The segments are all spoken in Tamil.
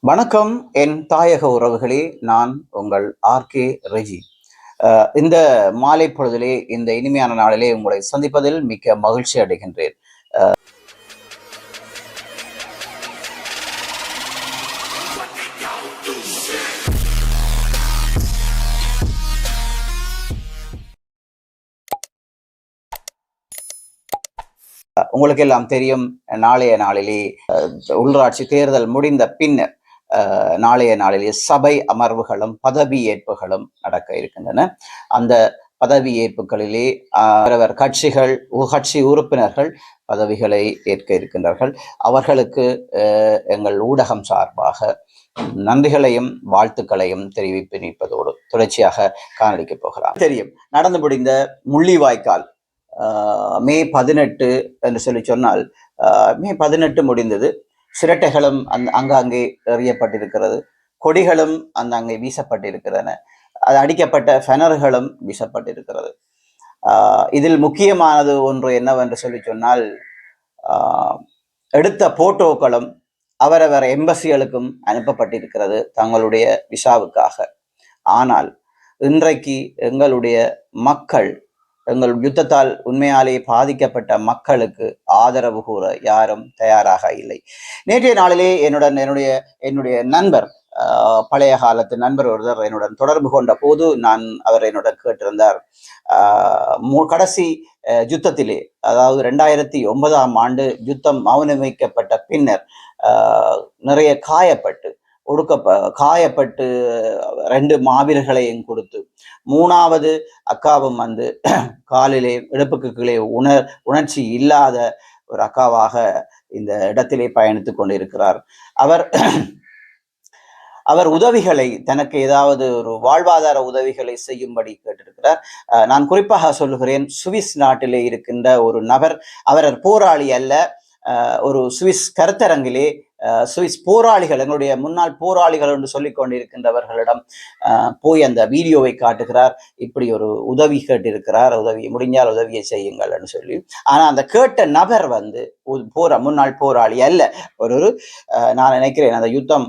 வணக்கம் என் தாயக உறவுகளே. நான் உங்கள் ஆர்கே ரெஜி. இந்த மாலை பொழுதிலே, இந்த இனிமையான நாளிலே உங்களை சந்திப்பதில் மிக்க மகிழ்ச்சி அடைகின்றேன். உங்களுக்கு எல்லாம் தெரியும், நாளைய நாளிலே உள்ளாட்சி தேர்தல் முடிந்த பின்னர் நாளைய நாளிலே சபை அமர்வுகளும் பதவி ஏற்புகளும் நடக்க இருக்கின்றன. அந்த பதவி ஏற்புகளிலே அவரவர் கட்சிகள் கட்சி உறுப்பினர்கள் பதவிகளை ஏற்க இருக்கின்றார்கள். அவர்களுக்கு எங்கள் ஊடகம் சார்பாக நன்றிகளையும் வாழ்த்துக்களையும் தெரிவிப்பதோடு தொடர்ச்சியாக காணொளிக்க போகலாம். தெரியும், நடந்து முடிந்த முள்ளிவாய்க்கால் மே 18 என்று சொல்லி சொன்னால், மே 18 முடிந்தது. சிரட்டைகளும் அங்காங்கே எறியப்பட்டிருக்கிறது, கொடிகளும் அங்கே வீசப்பட்டிருக்கிறன, அது அடிக்கப்பட்ட ஃபெனர்களும் வீசப்பட்டிருக்கிறது. இதில் முக்கியமானது ஒன்று என்னவென்று சொல்லி சொன்னால், எடுத்த போட்டோக்களும் அவரவர் எம்பசிகளுக்கும் அனுப்பப்பட்டிருக்கிறது தங்களுடைய விசாவுக்காக. ஆனால் இன்றைக்கு எங்களுடைய மக்கள், எங்கள் யுத்தத்தால் உண்மையாலேயே பாதிக்கப்பட்ட மக்களுக்கு ஆதரவு கூற யாரும் தயாராக இல்லை. நேற்றைய நாளிலே என்னுடைய நண்பர், பழைய காலத்து நண்பர் ஒருவர் என்னுடன் தொடர்பு கொண்ட போது அவர் என்னுடன் கேட்டிருந்தார், கடைசி யுத்தத்திலே, அதாவது 2009ஆம் ஆண்டு யுத்தம் மௌனமிக்கப்பட்ட பின்னர் நிறைய காயப்பட்டு 2 மாவீரர்களையும் கொடுத்து, 3வது அக்காவும் காலிலே இடுப்புக்கு கீழே உணர்ச்சி இல்லாத ஒரு அக்காவாக இந்த இடத்திலே பயணித்துக் கொண்டிருக்கிறார். அவர் உதவிகளை, தனக்கு ஏதாவது ஒரு வாழ்வாதார உதவிகளை செய்யும்படி கேட்டிருக்கிறார். நான் குறிப்பாக சொல்லுகிறேன், சுவிஸ் நாட்டிலே இருக்கின்ற ஒரு நபர், அவர் போராளி அல்ல, ஒரு சுவிஸ் கருத்தரங்கிலே சுவிஸ் போராளிகள், எங்களுடைய முன்னாள் போராளிகள் என்று சொல்லிக் கொண்டிருக்கின்றவர்களிடம் போய் அந்த வீடியோவை காட்டுகிறார். இப்படி ஒரு உதவி கேட்டிருக்கிறார், உதவி முடிஞ்சால் உதவியை செய்யுங்கள் என்று சொல்லி. ஆனா அந்த கேட்ட நபர் முன்னாள் போராளி அல்ல. நான் நினைக்கிறேன், அந்த யுத்தம்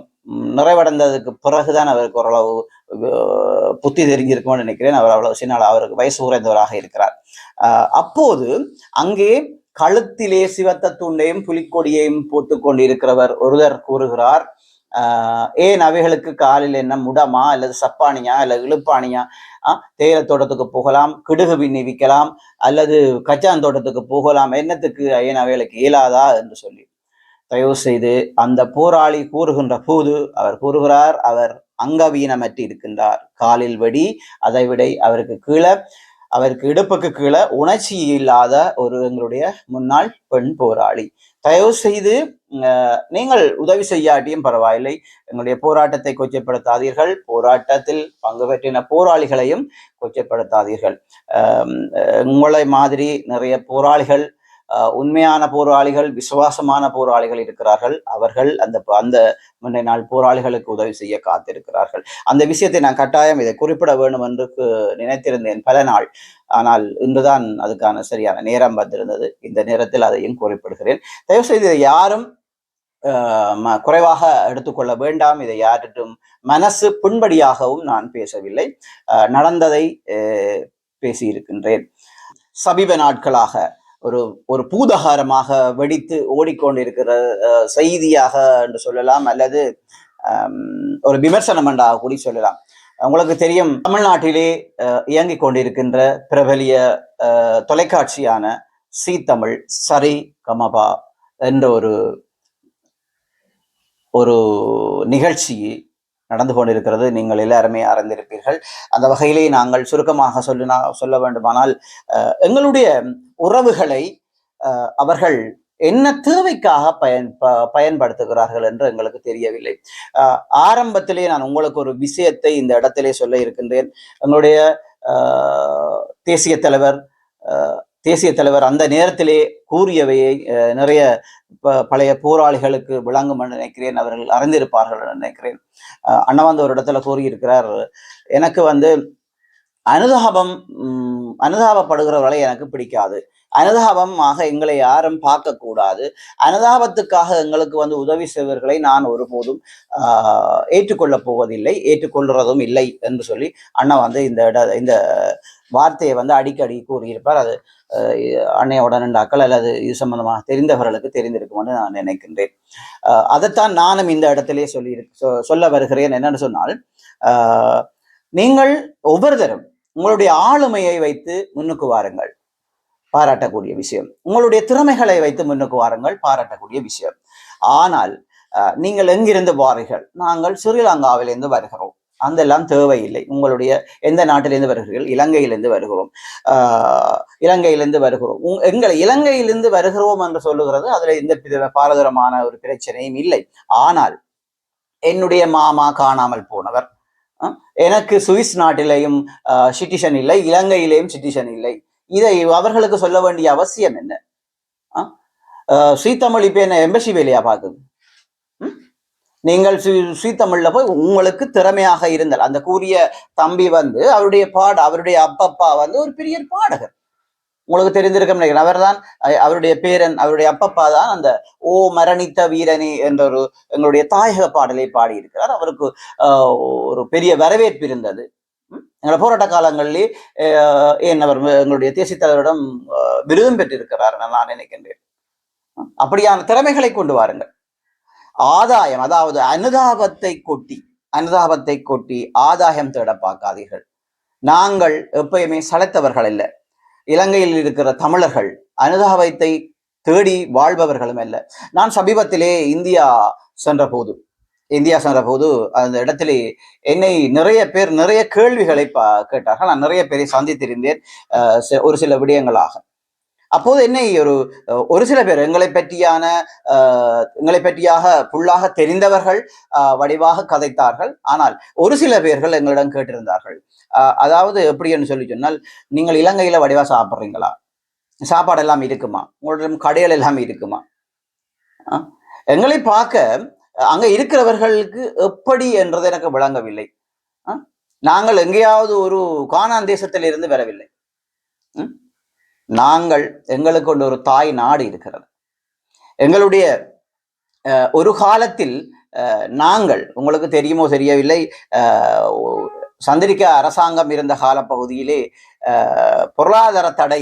நிறைவடைந்ததுக்கு பிறகுதான் அவருக்கு ஓரளவு புத்தி தெரிஞ்சிருக்கும்னு நினைக்கிறேன். அவர் அவ்வளவு சின்ன, அவருக்கு வயசு குறைந்தவராக இருக்கிறார். அப்போது அங்கே கழுத்திலே சிவத்த துண்டையும் புலிக்கொடியையும் போட்டுக் கொண்டிருக்கிறவர் ஒருவர் கூறுகிறார், ஏன் அவைகளுக்கு காலில் என்ன முடமா அல்லது சப்பானியா அல்ல இழுப்பானியா? தேயிலை தோட்டத்துக்கு போகலாம், கிடுகு பின்னி விற்கலாம், அல்லது கச்சான் தோட்டத்துக்கு போகலாம், என்னத்துக்கு ஏன் அவைகளுக்கு இயலாதா என்று சொல்லி. தயவு செய்து அந்த போராளி கூறுகின்ற போது அவர் கூறுகிறார், அவர் அங்கவீனமற்றி இருக்கின்றார், காலில் வெடி, அதை விட அவருக்கு இடுப்புக்கு கீழே உணர்ச்சி இல்லாத எங்களுடைய முன்னாள் பெண் போராளி. தயவு செய்து நீங்கள் உதவி செய்யாட்டியும் பரவாயில்லை, எங்களுடைய போராட்டத்தை கொச்சைப்படுத்தாதீர்கள், போராட்டத்தில் பங்கு பெற்றின போராளிகளையும் கொச்சைப்படுத்தாதீர்கள். உங்களை மாதிரி நிறைய போராளிகள், உண்மையான போராளிகள், விசுவாசமான போராளிகள் இருக்கிறார்கள். அவர்கள் அந்த முன்னைய நாள் போராளிகளுக்கு உதவி செய்ய காத்திருக்கிறார்கள். அந்த விஷயத்தை நான் கட்டாயம் இதை குறிப்பிட வேண்டும் என்று நினைத்திருந்தேன் பல நாள். ஆனால் இன்றுதான் அதுக்கான சரியான நேரம் வந்திருந்தது. இந்த நேரத்தில் அதையும் குறிப்பிடுகிறேன். தயவு செய்து இதை யாரும் குறைவாக எடுத்துக்கொள்ள வேண்டாம். இதை யாரிட்டும் மனசு புண்படியாகவும் நான் பேசவில்லை, நடந்ததை பேசியிருக்கின்றேன். சமீப நாட்களாக ஒரு பூதகாரமாக வெடித்து ஓடிக்கொண்டிருக்கிற செய்தியாக என்று சொல்லலாம், அல்லது ஒரு விமர்சனம் என்றாக கூடி சொல்லலாம். உங்களுக்கு தெரியும், தமிழ்நாட்டிலே இயங்கிக் கொண்டிருக்கின்ற பிரபலிய தொலைக்காட்சியான சி தமிழ் சரி கமபா என்ற ஒரு நிகழ்ச்சி நடந்து கொண்டிருக்கிறது. நீங்கள் எல்லாருமே அறிந்திருப்பீர்கள். அந்த வகையிலே நாங்கள் சுருக்கமாக சொல்ல வேண்டுமானால், எங்களுடைய உறவுகளை அவர்கள் என்ன தேவைக்காக பயன்படுத்துகிறார்கள் என்று எங்களுக்கு தெரியவில்லை. ஆரம்பத்திலே நான் உங்களுக்கு ஒரு விஷயத்தை இந்த இடத்திலே சொல்ல இருக்கின்றேன். எங்களுடைய தேசிய தலைவர் அந்த நேரத்திலே கூறியவையை நிறைய பழைய போராளிகளுக்கு விளங்கும் என்று நினைக்கிறேன், அவர்கள் அறிந்திருப்பார்கள் என்று நினைக்கிறேன். அண்ணா ஒரு இடத்துல கூறியிருக்கிறார், எனக்கு அனுதாபம் அனுதாபப்படுகிறவர்களை எனக்கு பிடிக்காது. அனுதாபமாக எங்களை யாரும் பார்க்கக்கூடாது. அனுதாபத்துக்காக எங்களுக்கு உதவி செய்வர்களை நான் ஒருபோதும் ஏற்றுக்கொள்ளப் போவதில்லை, ஏற்றுக்கொள்றதும் இல்லை என்று சொல்லி அண்ணா இந்த வார்த்தையை அடிக்கடி கூறியிருப்பார். அது அன்னையோட நண்டாக்கள் அல்லது இது சம்பந்தமாக தெரிந்தவர்களுக்கு தெரிந்திருக்கும் என்று நான் நினைக்கின்றேன். அதைத்தான் நானும் இந்த இடத்திலே சொல்ல வருகிறேன். என்னன்னு சொன்னால், நீங்கள் ஒவ்வொருத்தரும் உங்களுடைய ஆளுமையை வைத்து முன்னுக்கு வாருங்கள், பாராட்டக்கூடிய விஷயம். உங்களுடைய திறமைகளை வைத்து முன்னுக்கு வாருங்கள், பாராட்டக்கூடிய விஷயம். ஆனால் நீங்கள் எங்கிருந்து வாருங்கள்? நாங்கள் ஸ்ரீலங்காவிலிருந்து வருகிறோம், அதெல்லாம் தேவையில்லை. உங்களுடைய எந்த நாட்டிலிருந்து வருகிறீர்கள்? இலங்கையிலிருந்து வருகிறோம். இலங்கையிலிருந்து வருகிறோம். எங்களை இலங்கையிலிருந்து வருகிறோம் என்று சொல்லுகிறது, அதுல எந்த பாரதூரமான ஒரு பிரச்சனையும் இல்லை. ஆனால் என்னுடைய மாமா காணாமல் போனவர், எனக்கு சுவிஸ் நாட்டிலேயும் சிட்டிசன் இல்லை, இலங்கையிலேயும் சிட்டிசன் இல்லை. இதை அவர்களுக்கு சொல்ல வேண்டிய அவசியம் என்ன? ஸ்ரீதமிழ் இப்ப என்ன எம்பசி வேலையா பார்க்குது? நீங்கள் ஸ்ரீதமிழ்ல போய் உங்களுக்கு திறமையாக இருந்தால், அந்த கூறிய தம்பி அவருடைய அப்பப்பா ஒரு பெரிய பாடகர், உங்களுக்கு தெரிந்திருக்கும் நினைக்கிறேன். அவர்தான் அவருடைய பேரன், அவருடைய அப்பப்பா தான் அந்த ஓ மரணித்த வீரனே என்ற எங்களுடைய தாயக பாடலை பாடியிருக்கிறார். அவருக்கு ஒரு பெரிய வரவேற்பு இருந்தது எங்களை போராட்ட காலங்களிலே. ஏன் அவர் எங்களுடைய தேசிய தலைவரிடம் விருதும் பெற்றிருக்கிறார் நான் நினைக்கின்றேன். அப்படியான திறமைகளை கொண்டு வாருங்கள். ஆதாயம், அதாவது அனுதாபத்தை கொட்டி ஆதாயம் தேட பார்க்காதீர்கள். நாங்கள் எப்பயுமே சளைத்தவர்கள் இல்லை. இலங்கையில் இருக்கிற தமிழர்கள் அனுதாபத்தை தேடி வாழ்பவர்களும் அல்ல. நான் சமீபத்திலே இந்தியா சென்ற போது அந்த இடத்திலே என்னை நிறைய கேள்விகளை கேட்டார்கள். நான் நிறைய பேரை சந்தித்திருந்தேன் ஒரு சில விடயங்களாக. அப்போது என்னை ஒரு சில பேர் எங்களை பற்றியாக புல்லாக தெரிந்தவர்கள் வடிவாக கதைத்தார்கள். ஆனால் ஒரு சில பேர்கள் எங்களிடம் கேட்டிருந்தார்கள், அதாவது எப்படி என்று சொல்லி சொன்னால், நீங்கள் இலங்கையில வடிவா சாப்பிட்றீங்களா? சாப்பாடு எல்லாம் இருக்குமா? உங்களிடம் கடைகள் எல்லாம் இருக்குமா? எங்களை பார்க்க அங்க இருக்கிறவர்களுக்கு எப்படி என்றது எனக்கு விளங்கவில்லை. நாங்கள் எங்கேயாவது ஒரு கானான் தேசத்தில் இருந்து வரவில்லை. எங்களுக்கு கொண்டு ஒரு தாய் நாடு இருக்கிறது. எங்களுடைய ஒரு காலத்தில் நாங்கள், உங்களுக்கு தெரியுமோ தெரியவில்லை, சந்திரிகா அரசாங்கம் இருந்த காலப்பகுதியிலே பொருளாதார தடை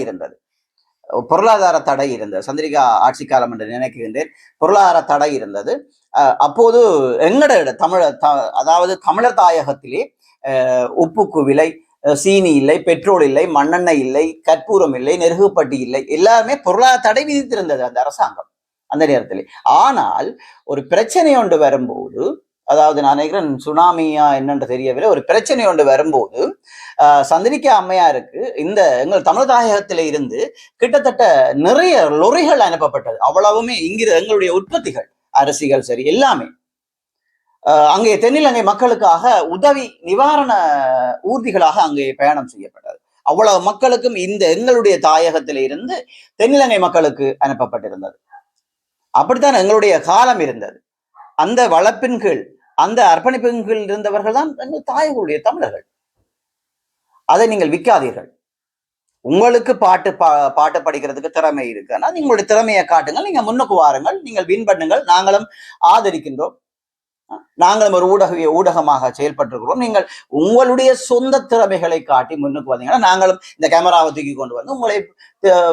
இருந்தது. சந்திரிகா ஆட்சி காலம் என்று நினைக்கின்றேன். பொருளாதார தடை இருந்தது. அப்போது எங்களோட அதாவது தமிழர் தாயகத்திலே உப்புக்கு விலை, சீனி இல்லை, பெட்ரோல் இல்லை, மண்ணெண்ணெய் இல்லை, கற்பூரம் இல்லை, நெருகுப்பட்டி இல்லை, எல்லாருமே பொருளாதார தடை விதித்திருந்தது அந்த அரசாங்கம் அந்த நேரத்தில். ஆனால் ஒரு பிரச்சனை ஒன்று வரும்போது, அதாவது நான் நினைக்கிறேன் சுனாமியா என்னென்று தெரியவில்லை, ஒரு பிரச்சனை ஒன்று வரும்போது சந்திரிகா அம்மையாருக்கு எங்கள் தமிழ் தாயகத்தில இருந்து கிட்டத்தட்ட நிறைய லொரிகள் அனுப்பப்பட்டது. அவ்வளவுமே எங்களுடைய உற்பத்திகள், அரிசிகள் சரி எல்லாமே அங்கே தென்னிலங்கை மக்களுக்காக உதவி நிவாரண ஊர்திகளாக அங்கே பயணம் செய்யப்பட்டது. அவ்வளவு மக்களுக்கும் எங்களுடைய தாயகத்தில இருந்து தென்னிலங்கை மக்களுக்கு அனுப்பப்பட்டிருந்தது. அப்படித்தான் எங்களுடைய காலம் இருந்தது. அந்த வளப்பின் கீழ், அந்த அர்ப்பணிப்பின் கீழ் இருந்தவர்கள் தான் எங்கள் தாயகளுடைய தமிழர்கள். அதை நீங்கள் விற்காதீர்கள். உங்களுக்கு பாட்டு படிக்கிறதுக்கு திறமை இருக்கு, ஆனால் உங்களுடைய திறமையை காட்டுங்கள், நீங்க முன்னுக்கு வாருங்கள், நீங்கள் வின் பண்ணுங்கள். நாங்களும் ஆதரிக்கின்றோம். நாங்களும் ஒரு ஊடகமாக செயல்பட்டிருக்கிறோம். நீங்கள் உங்களுடைய சொந்த திறமைகளை காட்டி முன்னுக்கு வந்தீங்கன்னா நாங்களும் இந்த கேமராவை தூக்கி கொண்டு வந்து உங்களை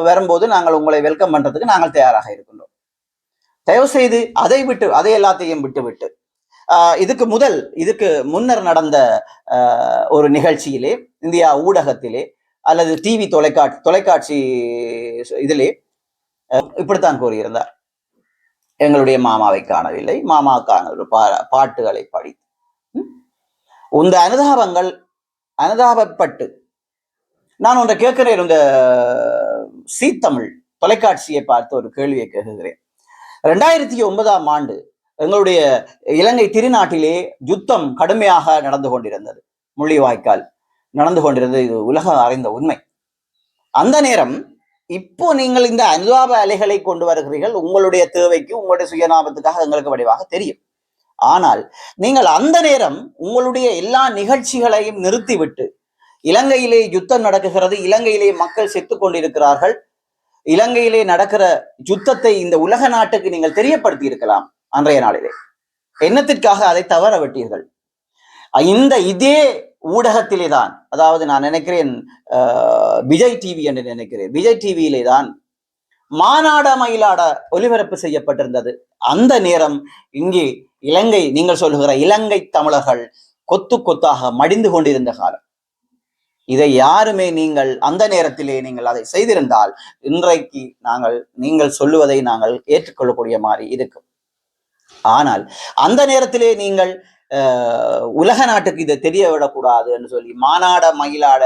வரும்போது நாங்கள் உங்களை வெல்கம் பண்றதுக்கு நாங்கள் தயாராக இருக்கின்றோம். தயவு செய்து அதை எல்லாத்தையும் விட்டு இதுக்கு முன்னர் நடந்த ஒரு நிகழ்ச்சியிலே, இந்தியா ஊடகத்திலே அல்லது டிவி தொலைக்காட்சி இதிலே இப்படித்தான் கூறியிருந்தார், எங்களுடைய மாமாவை காணவில்லை, மாமாவுக்கான ஒரு பாட்டுகளை படித்து இந்த அனுதாபப்பட்டு நான் ஒன்றை கேட்கிறேன். இந்த சீத்தமிழ் தொலைக்காட்சியை பார்த்து ஒரு கேள்வியை கேட்கிறேன். 2009ஆம் ஆண்டு எங்களுடைய இலங்கை திருநாட்டிலே யுத்தம் கடுமையாக நடந்து கொண்டிருந்தது, முள்ளிவாய்க்கால் நடந்து கொண்டிருந்தது. இது உலகம் அறிந்த உண்மை. அந்த நேரம் இப்போ நீங்கள் இந்த அனுதாப அலைகளை கொண்டு வருகிறீர்கள், உங்களுடைய தேவைக்கு, உங்களுடைய சுயநாபத்துக்காக எங்களுக்கு வடிவாக தெரியும். ஆனால் நீங்கள் அந்த நேரம் உங்களுடைய எல்லா நிகழ்ச்சிகளையும் நிறுத்திவிட்டு இலங்கையிலே யுத்தம் நடக்குகிறது, இலங்கையிலே மக்கள் செத்துக் கொண்டிருக்கிறார்கள். இலங்கையிலே நடக்கிற யுத்தத்தை இந்த உலக நாட்டுக்கு நீங்கள் தெரியப்படுத்தி இருக்கலாம். அன்றைய நாளிலே என்னத்திற்காக அதை தவற விட்டீர்கள்? இதே ஊடகத்திலே தான், அதாவது நான் நினைக்கிறேன் விஜய் டிவி என்று நினைக்கிறேன், விஜய் டிவியிலே தான் மாநாட மயிலாட ஒலிபரப்பு செய்யப்பட்டிருந்தது. அந்த நேரம் இங்கே இலங்கை, நீங்கள் சொல்லுகிற இலங்கை தமிழர்கள் கொத்து கொத்தாக மடிந்து கொண்டிருந்த காலம். இதை யாருமே நீங்கள் அந்த நேரத்திலே நீங்கள் அதை செய்திருந்தால் இன்றைக்கு நீங்கள் சொல்லுவதை நாங்கள் ஏற்றுக்கொள்ளக்கூடிய மாதிரி இருக்கும். ஆனால் அந்த நேரத்திலே நீங்கள் உலக நாட்டுக்கு இதை தெரிய விடக்கூடாது என்று சொல்லி மாநாட மயிலாட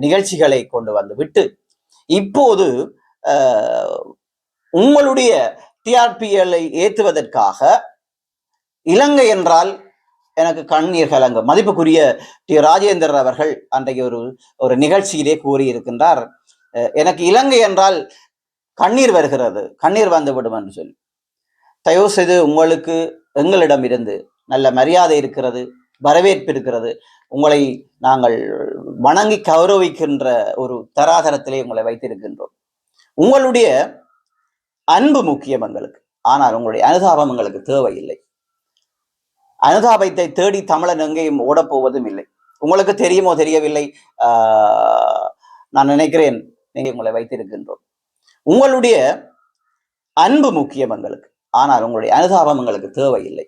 நிகழ்ச்சிகளை கொண்டு வந்து விட்டு இப்போது உங்களுடைய டிஆர்பிஎல்ஐ ஏற்றுவதற்காக இலங்கை என்றால் எனக்கு கண்ணீர் கலங்கும். மதிப்புக்குரிய டி ராஜேந்திரன் அவர்கள் அன்றைக்கு ஒரு நிகழ்ச்சியிலே கூறியிருக்கின்றார், எனக்கு இலங்கை என்றால் கண்ணீர் வருகிறது, கண்ணீர் வந்துவிடும் என்று சொல்லி. தயவு செய்து உங்களுக்கு எங்களிடம் இருந்து நல்ல மரியாதை இருக்கிறது, வரவேற்பு இருக்கிறது, உங்களை நாங்கள் வணங்கி கௌரவிக்கின்ற ஒரு தராதரத்திலே உங்களை வைத்திருக்கின்றோம். உங்களுடைய அன்பு முக்கியம் எங்களுக்கு, ஆனால் உங்களுடைய அனுதாபம் எங்களுக்கு தேவையில்லை. அனுதாபத்தை தேடி தமிழன் எங்கேயும் ஓடப்போவதும் இல்லை. உங்களுக்கு தெரியுமோ தெரியவில்லை, நான் நினைக்கிறேன் நீங்க உங்களை வைத்திருக்கின்றோம். உங்களுடைய அன்பு முக்கியம் எங்களுக்கு, ஆனால் உங்களுடைய அனுதாபம் எங்களுக்கு தேவையில்லை.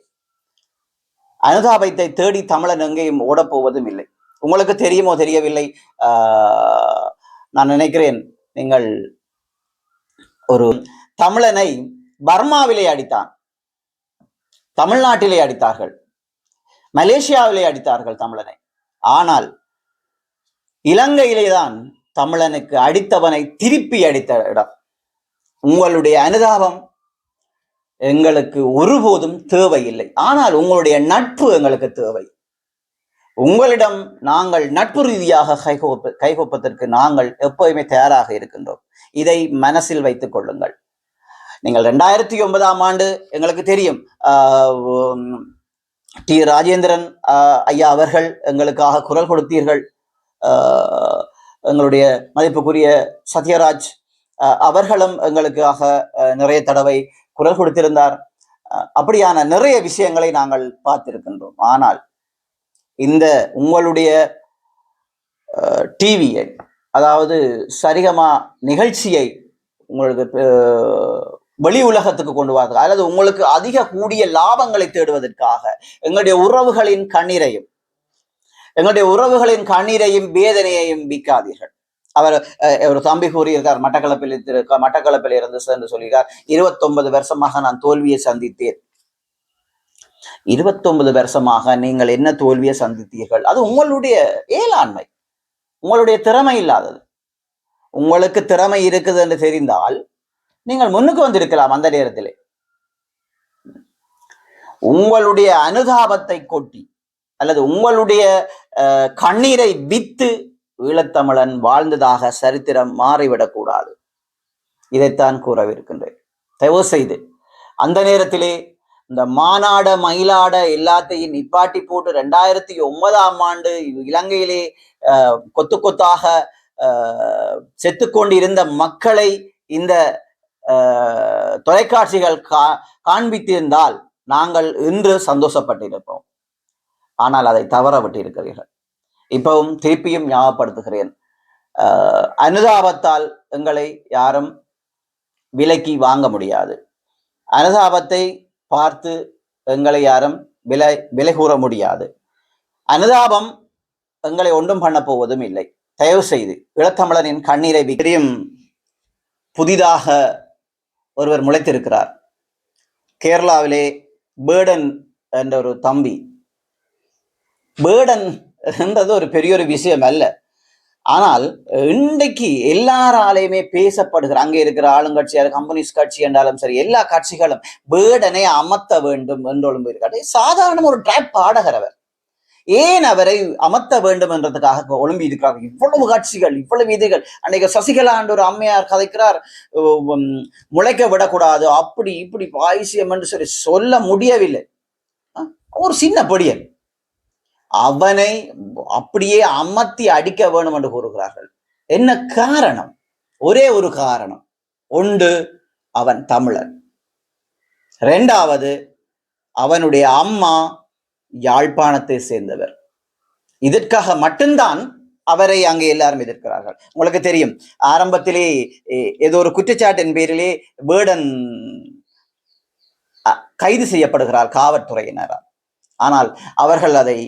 அனுதாபத்தை தேடி தமிழன் எங்கேயும் ஓடப்போவதும் இல்லை. உங்களுக்கு தெரியுமோ தெரியவில்லை, நான் நினைக்கிறேன் நீங்கள் ஒரு தமிழனை பர்மாவிலே அடித்தான், தமிழ்நாட்டிலே அடித்தார்கள், மலேசியாவிலே அடித்தார்கள் தமிழனை. ஆனால் இலங்கையிலேதான் தமிழனுக்கு அடித்தவனை திருப்பி அடித்த இடம். உங்களுடைய அனுதாபம் எங்களுக்கு ஒருபோதும் தேவையில்லை, ஆனால் உங்களுடைய நட்பு எங்களுக்கு தேவை. உங்களிடம் நாங்கள் நட்பு ரீதியாக கைகோப்பதற்கு நாங்கள் எப்போதுமே தயாராக இருக்கின்றோம். இதை மனசில் வைத்துக் கொள்ளுங்கள். நீங்கள் 2009ஆம் ஆண்டு எங்களுக்கு தெரியும், டி ராஜேந்திரன் ஐயா அவர்கள் எங்களுக்காக குரல் கொடுத்தீர்கள். எங்களுடைய மதிப்புக்குரிய சத்யராஜ் அவர்களும் எங்களுக்காக நிறைய தடவை குரல் கொடுத்திருந்தார். அப்படியான நிறைய விஷயங்களை நாங்கள் பார்த்திருக்கின்றோம். ஆனால் இந்த உங்களுடைய டிவியை, அதாவது சரிகமா நிகழ்ச்சியை உங்களுக்கு வெளி உலகத்துக்கு கொண்டு வர, அல்லது உங்களுக்கு அதிக கூடிய லாபங்களை தேடுவதற்காக எங்களுடைய உறவுகளின் கண்ணீரையும் வேதனையையும் விற்காதீர்கள். அவர் ஒரு தம்பி கூறியிருக்கார், மட்டக்களப்பில் இருந்து சென்று சொல்கிறார், 29 வருஷமாக நான் தோல்வியை சந்தித்தேன். 29 வருஷமாக நீங்கள் என்ன தோல்வியை சந்தித்தீர்கள்? அது உங்களுடைய ஏலாண்மை, உங்களுடைய திறமை இல்லாதது. உங்களுக்கு திறமை இருக்குது என்று தெரிந்தால் நீங்கள் முன்னுக்கு வந்திருக்கலாம். அந்த நேரத்திலே உங்களுடைய அனுதாபத்தை கொட்டி அல்லது உங்களுடைய கண்ணீரை வித்து ஈழத்தமிழன் வாழ்ந்ததாக சரித்திரம் மாறிவிடக்கூடாது. இதைத்தான் கூறவிருக்கின்றேன். தயவு செய்து அந்த நேரத்திலே இந்த மாநாட மயிலாட எல்லாத்தையும் நிப்பாட்டி போட்டு 2009ஆம் ஆண்டு இலங்கையிலே கொத்து கொத்தாக செத்துக்கொண்டிருந்த மக்களை இந்த தொலைக்காட்சிகள் காண்பித்திருந்தால் நாங்கள் இன்று சந்தோஷப்பட்டிருப்போம். ஆனால் அதை தவற விட்டிருக்கிறீர்கள். இப்பவும் திருப்பியும் ஞாபகப்படுத்துகிறேன், அனுதாபத்தால் எங்களை யாரும் விலைக்கு வாங்க முடியாது. அனுதாபத்தை பார்த்து எங்களை யாரும் விலை கூற முடியாது. அனுதாபம் எங்களை ஒன்றும் பண்ண போவதும் இல்லை. தயவு செய்து ஈழத்தமிழனின் கண்ணீரை விக்ரியும் புதிதாக ஒருவர் முளைத்திருக்கிறார். கேரளாவிலே பேர்டன் என்ற ஒரு தம்பி. பேர்டன் என்றது ஒரு பெரிய ஒரு விஷயம் அல்ல, ஆனால் இன்றைக்கு எல்லாராலையுமே பேசப்படுகிற, அங்கே இருக்கிற ஆளுங்கட்சியார், கம்யூனிஸ்ட் கட்சி என்றாலும் சரி, எல்லா கட்சிகளும் பேர்டனை அமர்த்த வேண்டும் என்று ஒழும்பிருக்காரு. சாதாரண ஒரு டிராப் பாடகரவர், ஏன் அவரை அமர்த்த வேண்டும் என்றதுக்காக ஒழும்பி இருக்கிறார்கள். இவ்வளவு காட்சிகள், இவ்வளவு இதுகள். அன்னைக்கு சசிகலா என்ற ஒரு அம்மையார் கதைக்கிறார், முளைக்க விடக்கூடாது, அப்படி இப்படி பாய்சியம் என்று சொல்ல முடியவில்லை. ஒரு சின்ன பொடியன். அவனை அப்படியே அமர்த்தி அடிக்க வேணும் என்று கூறுகிறார்கள். என்ன காரணம்? ஒரே ஒரு காரணம். ஒன்று, அவன் தமிழன். இரண்டாவது, அவனுடைய அம்மா யாழ்ப்பாணத்தை சேர்ந்தவர். இதற்காக மட்டும்தான் அவரை அங்கே எல்லாரும் எதிர்க்கிறார்கள். உங்களுக்கு தெரியும், ஆரம்பத்திலே ஏதோ ஒரு குற்றச்சாட்டின் பேரிலே வேடன் கைது செய்யப்படுகிறார் காவல்துறையினரால். ஆனால் அவர்கள் அதை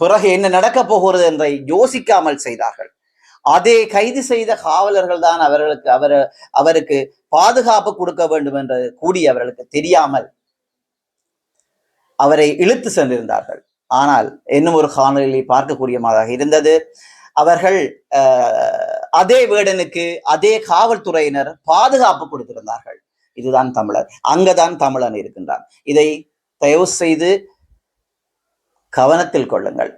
பிறகு என்ன நடக்கப் போகிறது என்று யோசிக்காமல் செய்தார்கள். அதே கைது செய்த காவலர்கள் தான் அவருக்கு பாதுகாப்பு கொடுக்க வேண்டும் என்று கூடி அவர்களுக்கு தெரியாமல் அவரை இழுத்து சென்றிருந்தார்கள். ஆனால் இன்னும் ஒரு காணொலியை பார்க்கக்கூடியதாக இருந்தது. அவர்கள் அதே வேடனுக்கு அதே காவல்துறையினர் பாதுகாப்பு கொடுத்திருந்தார்கள். இதுதான் தமிழர், அங்கதான் தமிழன் இருக்கின்றான். இதை தயவு செய்து கவனத்தில் கொள்ளுங்கள்.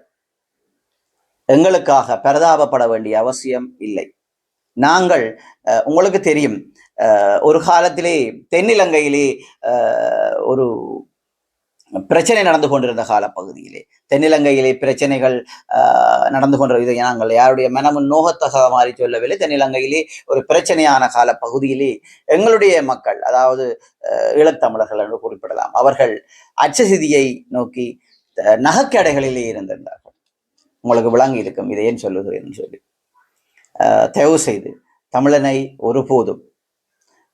எங்களுக்காக பரிதாபப்பட வேண்டிய அவசியம் இல்லை. நாங்கள் உங்களுக்கு தெரியும், ஒரு காலத்திலே தென்னிலங்கையிலே ஒரு பிரச்சனை நடந்து கொண்டிருந்த காலப்பகுதியிலே, தென்னிலங்கையிலே பிரச்சனைகள் நடந்து கொண்டிருந்த, இதை நாங்கள் யாருடைய மனமும் நோகத்தக மாதிரி சொல்லவில்லை. தென்னிலங்கையிலே ஒரு பிரச்சனையான காலப்பகுதியிலே எங்களுடைய மக்கள், அதாவது ஈழத்தமிழர்கள் என்று குறிப்பிடலாம், அவர்கள் அச்சசிதியை நோக்கி நகைக்கடைகளிலே இருந்திருந்தார்கள். உங்களுக்கு விளங்கி இருக்கும் இதை ஏன் சொல்லுகிறேன் சொல்லி. தயவு செய்து தமிழனை ஒருபோதும்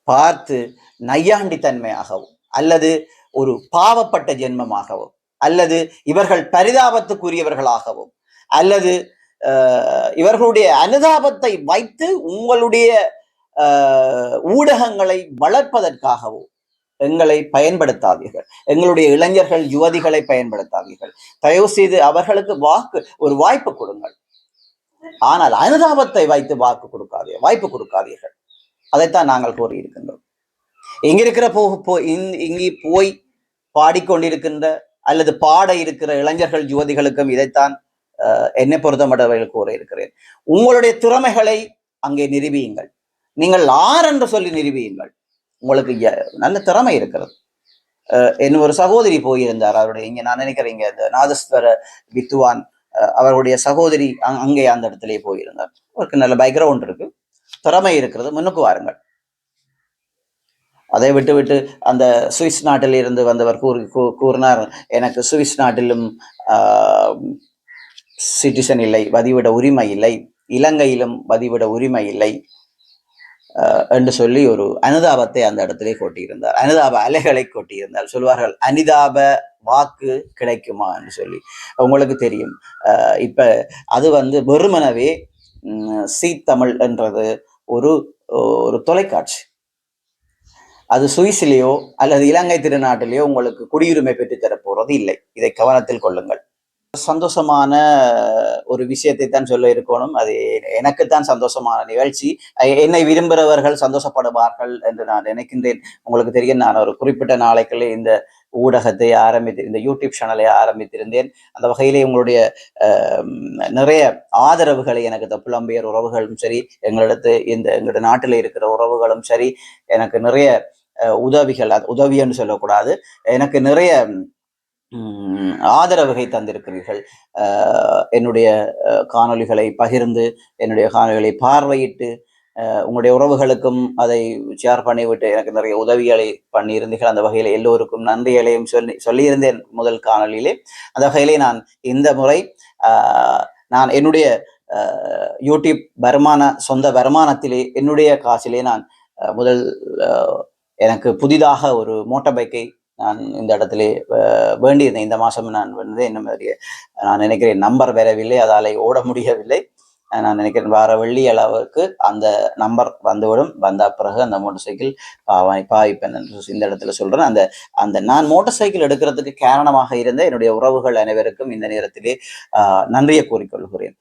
பார்த்து நையாண்டித்தன்மையாகவும் அல்லது ஒரு பாவப்பட்ட ஜென்மமாகவும் அல்லது இவர்கள் பரிதாபத்துக்குரியவர்களாகவும் அல்லது இவர்களுடைய அனுதாபத்தை வைத்து உங்களுடைய ஊடகங்களை வளர்ப்பதற்காகவும் எங்களை பயன்படுத்தாதீர்கள். எங்களுடைய இளைஞர்கள் யுவதிகளை பயன்படுத்தாதீர்கள். தயவு செய்து அவர்களுக்கு ஒரு வாய்ப்பு கொடுங்கள். ஆனால் அனுதாபத்தை வைத்து வாய்ப்பு கொடுக்காதீர்கள். அதைத்தான் நாங்கள் கூறியிருக்கின்றோம். இங்கிருக்கிற இங்கே போய் பாடிக்கொண்டிருக்கின்ற அல்லது பாட இருக்கிற இளைஞர்கள் யுவதிகளுக்கும் இதைத்தான் என்னை பொறுத்தமட்டவர்கள் கூற இருக்கிறேன். உங்களுடைய திறமைகளை அங்கே நிரூபியுங்கள். நீங்கள் ஆர் என்று சொல்லி நிரூபியுங்கள். உங்களுக்கு நல்ல திறமை இருக்கிறது. என்ன ஒரு சகோதரி போயிருந்தார், அவருடைய இங்க நான் நினைக்கிறேன் இங்க இந்த நாதஸ்வர வித்துவான் அவருடைய சகோதரி அங்கே அந்த இடத்திலே போயிருந்தார். அவருக்கு நல்ல பேக்ரவுண்ட் இருக்கு, திறமை இருக்கிறது, முன்னுக்கு வாருங்கள். அதை விட்டு அந்த சுவிஸ் நாட்டில் இருந்து வந்தவர் கூறினார், எனக்கு சுவிஸ் நாட்டிலும் சிட்டிசன் இல்லை, வதிவிட உரிமை இல்லை, இலங்கையிலும் வதிவிட உரிமை இல்லை என்று சொல்லி ஒரு அனுதாபத்தை அந்த இடத்திலே கொட்டியிருந்தார். அனுதாப அலைகளை கொட்டியிருந்தார். சொல்வார்கள், அனிதாப வாக்கு கிடைக்குமா என்று சொல்லி. உங்களுக்கு தெரியும், இப்ப அது வெறுமனவே சீ தமிழ் என்றது ஒரு தொலைக்காட்சி. அது சுவிஸிலேயோ அல்லது இலங்கை திருநாட்டிலேயோ உங்களுக்கு குடியுரிமை பெற்றுத்தரப் போறது இல்லை. இதை கவனத்தில் கொள்ளுங்கள். சந்தோஷமான ஒரு விஷயத்தை தான் சொல்ல இருக்கணும். அது எனக்குத்தான் சந்தோஷமான நிகழ்ச்சி. என்னை விரும்புகிறவர்கள் சந்தோஷப்படுவார்கள் என்று நான் நினைக்கின்றேன். உங்களுக்கு தெரியும், நான் ஒரு குறிப்பிட்ட நாளைக்குள்ளே இந்த ஊடகத்தை இந்த யூடியூப் சேனலை ஆரம்பித்திருந்தேன். அந்த வகையிலே உங்களுடைய நிறைய ஆதரவுகளை எனக்கு புலம்பெயர் உறவுகளும் சரி, எங்களுடைய நாட்டில் இருக்கிற உறவுகளும் சரி, எனக்கு நிறைய உதவிகள், உதவின்னு சொல்லக்கூடாது, எனக்கு நிறைய ஆதரவுகை தந்திருக்கிறீர்கள். என்னுடைய காணொலிகளை பகிர்ந்து, என்னுடைய காணொலிகளை பார்வையிட்டு, உங்களுடைய உறவுகளுக்கும் அதை ஷேர் பண்ணிவிட்டு எனக்கு நிறைய உதவிகளை பண்ணியிருந்தீர்கள். அந்த வகையில் எல்லோருக்கும் நன்றிகளையும் சொல்லியிருந்தேன் முதல் காணொலியிலே. அந்த வகையிலே நான் இந்த முறை நான் என்னுடைய யூடியூப் சொந்த வருமானத்திலே, என்னுடைய காசிலே நான் முதல் எனக்கு புதிதாக ஒரு மோட்டார் பைக்கை நான் இந்த இடத்துல வேண்டியிருந்தேன். இந்த மாதம் நான் இன்னும் நான் நினைக்கிறேன் நம்பர் வரவில்லை, அதாலே ஓட முடியவில்லை. நான் நினைக்கிறேன் வார வெள்ளி அளவுக்கு அந்த நம்பர் வந்துவிடும். வந்த பிறகு அந்த மோட்டார் சைக்கிள் பாய்ப்பேன் என்று இந்த இடத்துல சொல்றேன். அந்த நான் மோட்டார் சைக்கிள் எடுக்கிறதுக்கு காரணமாக இருந்த என்னுடைய உறவுகள் அனைவருக்கும் இந்த நேரத்திலே நன்றியை கூறிக்கொள்கிறேன்.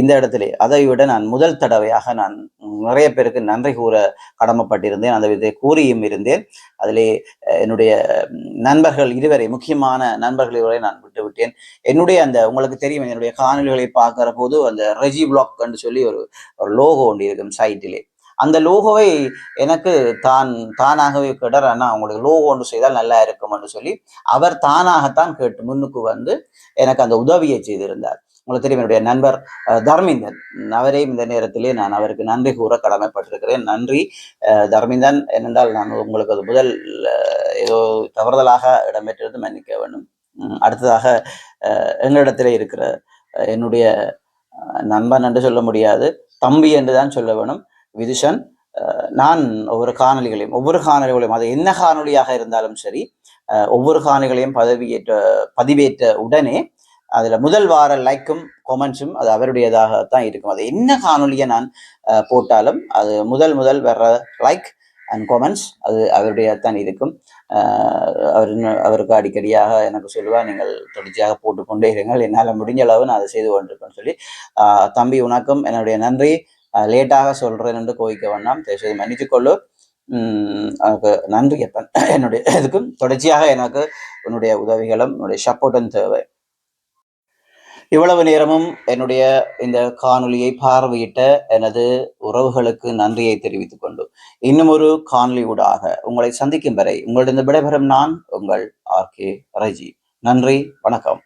இந்த இடத்திலே அதை விட நான் முதல் தடவையாக நான் நிறைய பேருக்கு நன்றி கூற கடமைப்பட்டிருந்தேன். அந்த விதத்தை கூறியும் இருந்தேன். அதிலே என்னுடைய நண்பர்கள் இருவரை, முக்கியமான நண்பர்கள் இருவரை நான் விட்டுவிட்டேன். என்னுடைய உங்களுக்கு தெரியும், என்னுடைய காணொலிகளை பார்க்கிற போது அந்த ரெஜி பிளாக் என்று சொல்லி ஒரு லோகோ ஒன்று இருக்கும் சைட்டிலே. அந்த லோகோவை எனக்கு தானாகவே கேட்டார், அண்ணா உங்களுக்கு லோகோ ஒன்று செய்தால் நல்லா இருக்கும் என்று சொல்லி அவர் தானாகத்தான் கேட்டு முன்னுக்கு வந்து எனக்கு அந்த உதவியை செய்திருந்தார். உங்களுக்கு தெரியும் என்னுடைய நண்பர் தர்மிந்தன், அவரையும் இந்த நேரத்திலே நான் அவருக்கு நன்றி கூற கடமைப்பட்டிருக்கிறேன். நன்றி தர்மிந்தன். ஏனென்றால் நான் உங்களுக்கு அது முதல் ஏதோ தவறுதலாக இடம்பெற்றிருந்து மன்னிக்க வேண்டும். அடுத்ததாக எங்களிடத்திலே இருக்கிற என்னுடைய நண்பன் என்று சொல்ல முடியாது, தம்பி என்றுதான் சொல்ல வேணும், விதுஷன். நான் ஒவ்வொரு காணொலிகளையும் அது என்ன காணொலியாக இருந்தாலும் சரி, ஒவ்வொரு காணொலிகளையும் பதிவேற்ற உடனே அதுல முதல் வார லைக்கும் கொமெண்ட்ஸும் அது அவருடையதாகத்தான் இருக்கும். அது என்ன காணொலியை நான் போட்டாலும் அது முதல் வர்ற லைக் அண்ட் கொமெண்ட்ஸ் அது அவருடையதான் இருக்கும். அவருக்கு அடிக்கடியாக எனக்கு சொல்லுவார், நீங்கள் தொடர்ச்சியாக போட்டுக்கொண்டே இருங்கள், என்னால் முடிஞ்ச அளவு நான் அதை செய்து கொண்டிருப்பேன்னு சொல்லி. தம்பி உனக்கும் என்னுடைய நன்றி. லேட்டாக சொல்றேன் என்று கோவிக்க வேண்டாம், தயவுசெய்து மன்னித்துக்கொள்ளு. எனக்கு நன்றி எப்பன். என்னுடைய இதுக்கும் தொடர்ச்சியாக எனக்கு உன்னுடைய உதவிகளும் உன்னுடைய சப்போர்ட்டும் தேவை. இவ்வளவு நேரமும் என்னுடைய இந்த காணொலியை பார்வையிட்ட எனது உறவுகளுக்கு நன்றியை தெரிவித்துக் கொண்டு இன்னும் ஒரு காணொலி ஊடாக உங்களை சந்திக்கும் வரை உங்களிடம் விடைபெறும் நான் உங்கள் RK ரஜி. நன்றி, வணக்கம்.